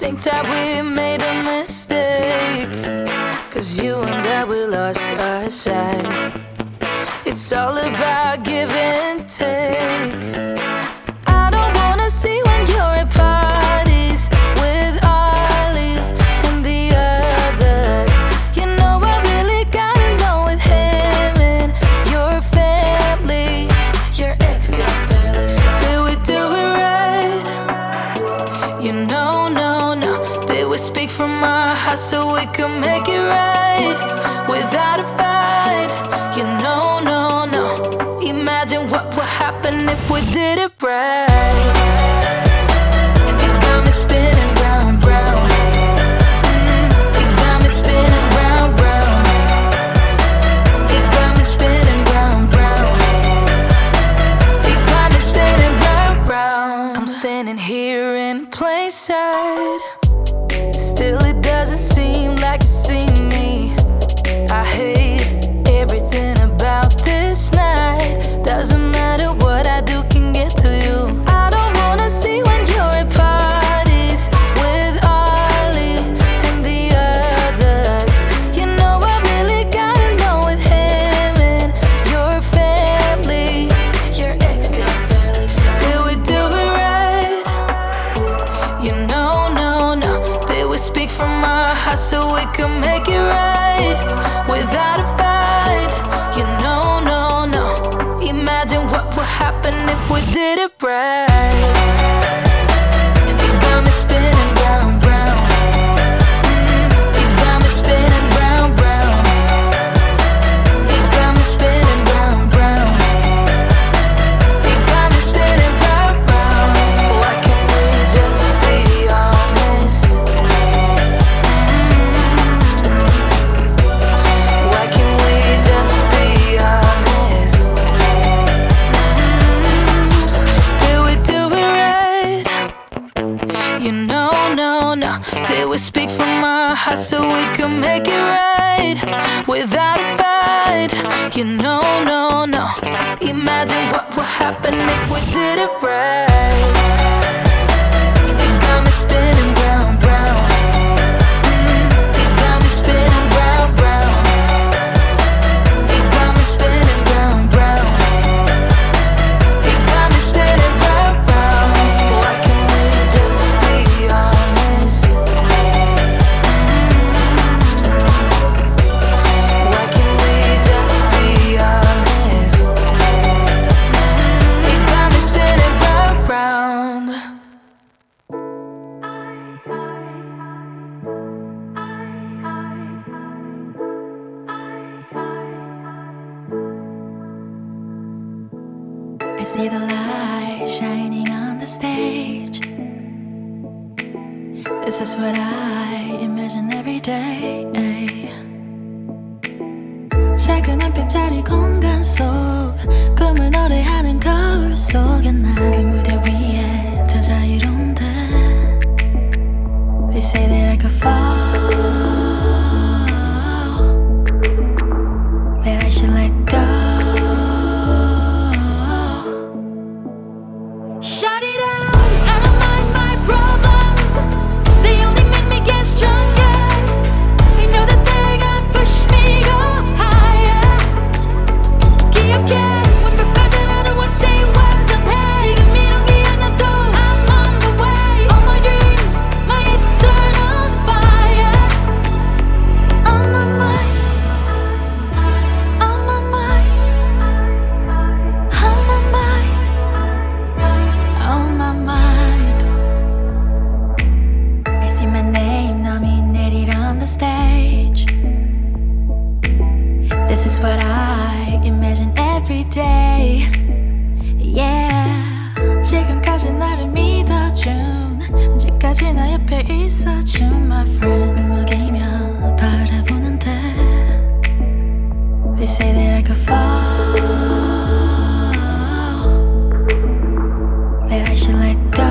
think that we made a mistake, 'cause you and I, we lost our sight. It's all about give and take. I don't wanna see when you're at parties with Ollie and the others. You know I really got along with him and your family. Your ex got barely saw. Did we do it right? You know, no. Did we speak from our hearts so we could make it right without a fight? You know, no. Imagine what would happen if we did it right. It got me spinning round, round. It got me spinning round, round. It got me spinning round, round. It got me spinning round, round. I'm standing here in plain sight. Still it doesn't seem like you see me. I hate everything about this night. Doesn't matter what I do can get to you. I don't wanna see when you're at parties with Ollie and the others. You know I really got along with him and your family. Your ex did barely saw. Did we do it right? You know, no. Did we speak from our hearts so we could make it right without a fight? You know, no. Imagine what would happen if we did it right. It got me spinning round, round. It got me spinning round, round. It got me spinning round, round. It got me spinning round, round. Why can't we just be honest? Why can't we just be honest? Did we do it right? You know, no. Did we speak from our hearts so we could make it right without a fight? You know, no. Imagine what would happen if we did it right. It got me spinning round, round. It got me spinning round, round. It got me spinning round, round. It got me spinning round, round. Why can't we just be honest? Why can't we just be honest? It got me spinning round, round. I see the light shining on the stage. This is what I imagine every day. 작은 한 뼘짜리 공간 속 꿈을 노래하는 거울 속에 난 그 무대 위에 더 자유로운데. They say that I could fall, that I should let go. Shut it out, I don't mind my problems. They only make me get stronger. I know that they're gonna push me go higher. 기억해, 완벽하진 않아, I say 완전해. 지금 이런 게 아니어도 I'm on the way. All my dreams, my eternal fire. On my mind, on my mind, on my mind, on my mind. I see my name nominated on the stage. This is what I imagine every day. Yeah. 지금까지 나를 믿어준, 언제까지 나 옆에 있어준 my friend. 먹이며 바라보는데. They say that I could fall, that I should let go.